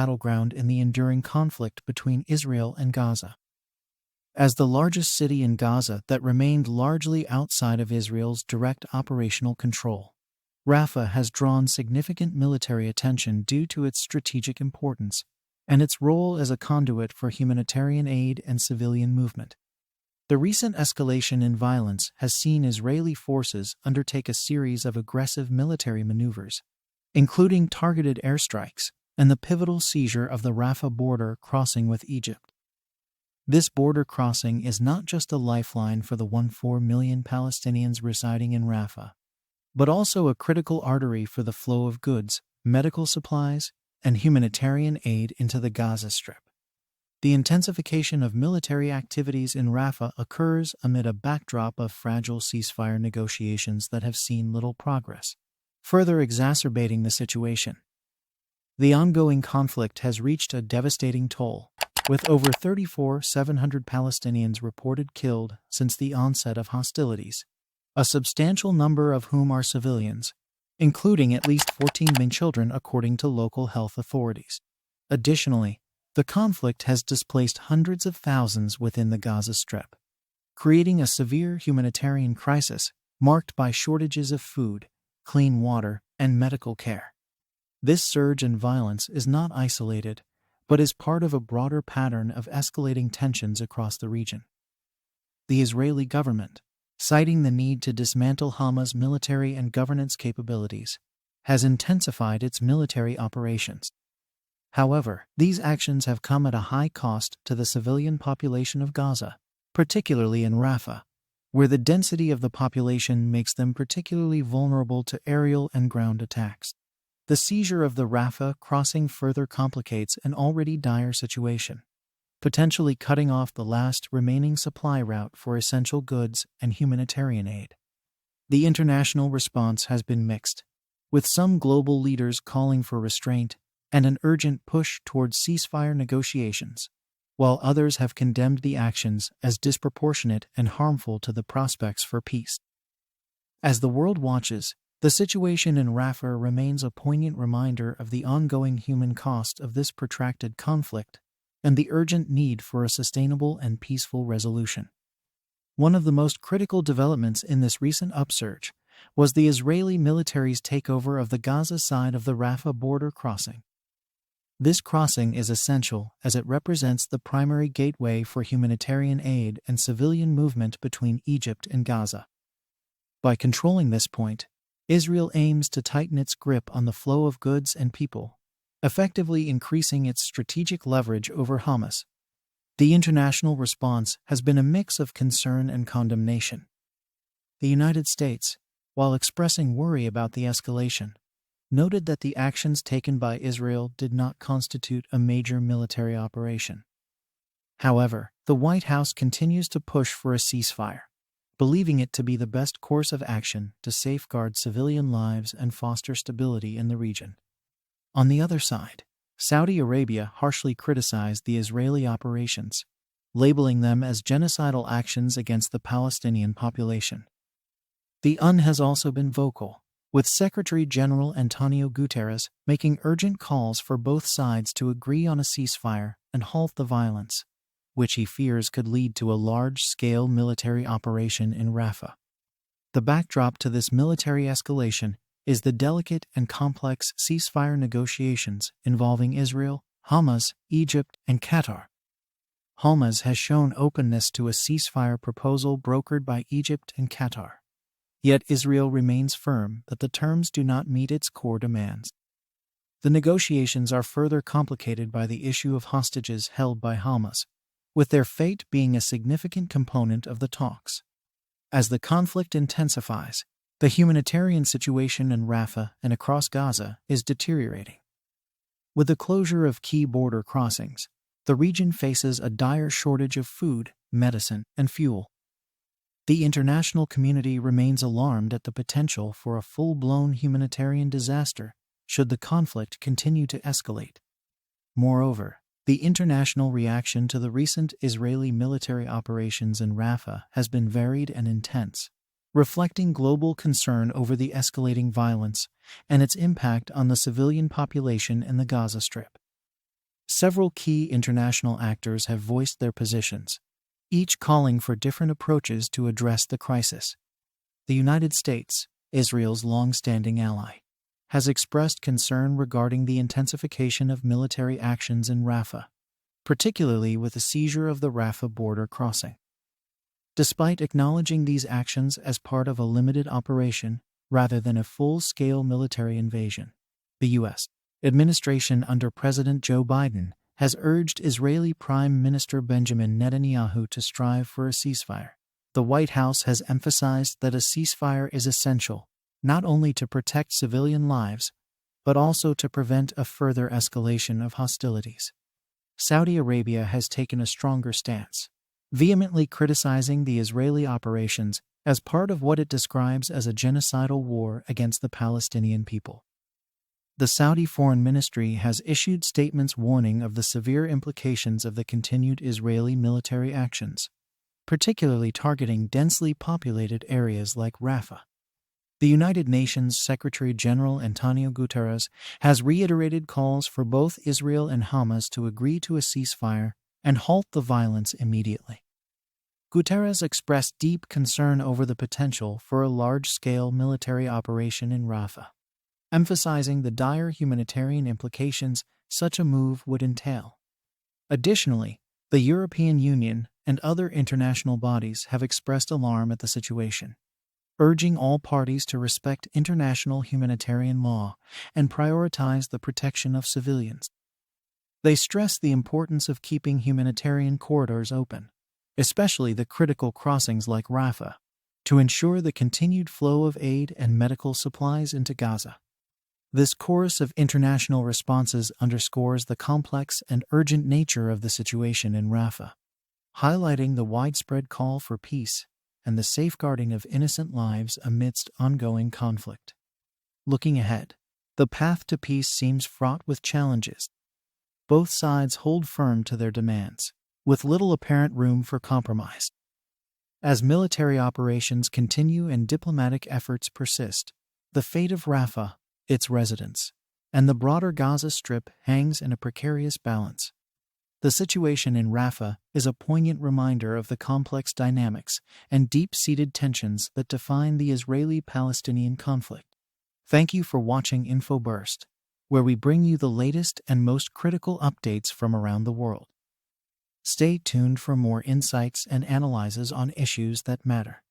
battleground in the enduring conflict between Israel and Gaza. As the largest city in Gaza that remained largely outside of Israel's direct operational control, Rafah has drawn significant military attention due to its strategic importance and its role as a conduit for humanitarian aid and civilian movement. The recent escalation in violence has seen Israeli forces undertake a series of aggressive military maneuvers, including targeted airstrikes and the pivotal seizure of the Rafah border crossing with Egypt. This border crossing is not just a lifeline for the 1.4 million Palestinians residing in Rafah, but also a critical artery for the flow of goods, medical supplies, and humanitarian aid into the Gaza Strip. The intensification of military activities in Rafah occurs amid a backdrop of fragile ceasefire negotiations that have seen little progress, further exacerbating the situation. The ongoing conflict has reached a devastating toll, with over 34,700 Palestinians reported killed since the onset of hostilities, a substantial number of whom are civilians, including at least 14 children according to local health authorities. Additionally, the conflict has displaced hundreds of thousands within the Gaza Strip, creating a severe humanitarian crisis marked by shortages of food, clean water, and medical care. This surge in violence is not isolated, but is part of a broader pattern of escalating tensions across the region. The Israeli government, citing the need to dismantle Hamas' military and governance capabilities, has intensified its military operations. However, these actions have come at a high cost to the civilian population of Gaza, particularly in Rafah, where the density of the population makes them particularly vulnerable to aerial and ground attacks. The seizure of the Rafah crossing further complicates an already dire situation, potentially cutting off the last remaining supply route for essential goods and humanitarian aid. The international response has been mixed, with some global leaders calling for restraint and an urgent push towards ceasefire negotiations, while others have condemned the actions as disproportionate and harmful to the prospects for peace. As the world watches, the situation in Rafah remains a poignant reminder of the ongoing human cost of this protracted conflict and the urgent need for a sustainable and peaceful resolution. One of the most critical developments in this recent upsurge was the Israeli military's takeover of the Gaza side of the Rafah border crossing. This crossing is essential as it represents the primary gateway for humanitarian aid and civilian movement between Egypt and Gaza. By controlling this point, Israel aims to tighten its grip on the flow of goods and people, effectively increasing its strategic leverage over Hamas. The international response has been a mix of concern and condemnation. The United States, while expressing worry about the escalation, noted that the actions taken by Israel did not constitute a major military operation. However, the White House continues to push for a ceasefire, believing it to be the best course of action to safeguard civilian lives and foster stability in the region. On the other side, Saudi Arabia harshly criticized the Israeli operations, labeling them as genocidal actions against the Palestinian population. The UN has also been vocal, with Secretary General Antonio Guterres making urgent calls for both sides to agree on a ceasefire and halt the violence, which he fears could lead to a large-scale military operation in Rafah. The backdrop to this military escalation is the delicate and complex ceasefire negotiations involving Israel, Hamas, Egypt, and Qatar. Hamas has shown openness to a ceasefire proposal brokered by Egypt and Qatar. Yet Israel remains firm that the terms do not meet its core demands. The negotiations are further complicated by the issue of hostages held by Hamas, with their fate being a significant component of the talks. As the conflict intensifies, the humanitarian situation in Rafah and across Gaza is deteriorating. With the closure of key border crossings, the region faces a dire shortage of food, medicine, and fuel. The international community remains alarmed at the potential for a full-blown humanitarian disaster should the conflict continue to escalate. Moreover, the international reaction to the recent Israeli military operations in Rafah has been varied and intense, reflecting global concern over the escalating violence and its impact on the civilian population in the Gaza Strip. Several key international actors have voiced their positions, each calling for different approaches to address the crisis. The United States, Israel's long-standing ally, has expressed concern regarding the intensification of military actions in Rafah, particularly with the seizure of the Rafah border crossing. Despite acknowledging these actions as part of a limited operation rather than a full-scale military invasion, the U.S. administration under President Joe Biden has urged Israeli Prime Minister Benjamin Netanyahu to strive for a ceasefire. The White House has emphasized that a ceasefire is essential, not only to protect civilian lives, but also to prevent a further escalation of hostilities. Saudi Arabia has taken a stronger stance, vehemently criticizing the Israeli operations as part of what it describes as a genocidal war against the Palestinian people. The Saudi Foreign Ministry has issued statements warning of the severe implications of the continued Israeli military actions, particularly targeting densely populated areas like Rafah. The United Nations Secretary-General Antonio Guterres has reiterated calls for both Israel and Hamas to agree to a ceasefire and halt the violence immediately. Guterres expressed deep concern over the potential for a large-scale military operation in Rafah, emphasizing the dire humanitarian implications such a move would entail. Additionally, the European Union and other international bodies have expressed alarm at the situation, urging all parties to respect international humanitarian law and prioritize the protection of civilians. They stress the importance of keeping humanitarian corridors open, especially the critical crossings like Rafah, to ensure the continued flow of aid and medical supplies into Gaza. This chorus of international responses underscores the complex and urgent nature of the situation in Rafah, highlighting the widespread call for peace and the safeguarding of innocent lives amidst ongoing conflict. Looking ahead, the path to peace seems fraught with challenges. Both sides hold firm to their demands, with little apparent room for compromise. As military operations continue and diplomatic efforts persist, the fate of Rafah, its residents, and the broader Gaza Strip hangs in a precarious balance. The situation in Rafah is a poignant reminder of the complex dynamics and deep-seated tensions that define the Israeli-Palestinian conflict. Thank you for watching InfoBurst, where we bring you the latest and most critical updates from around the world. Stay tuned for more insights and analyses on issues that matter.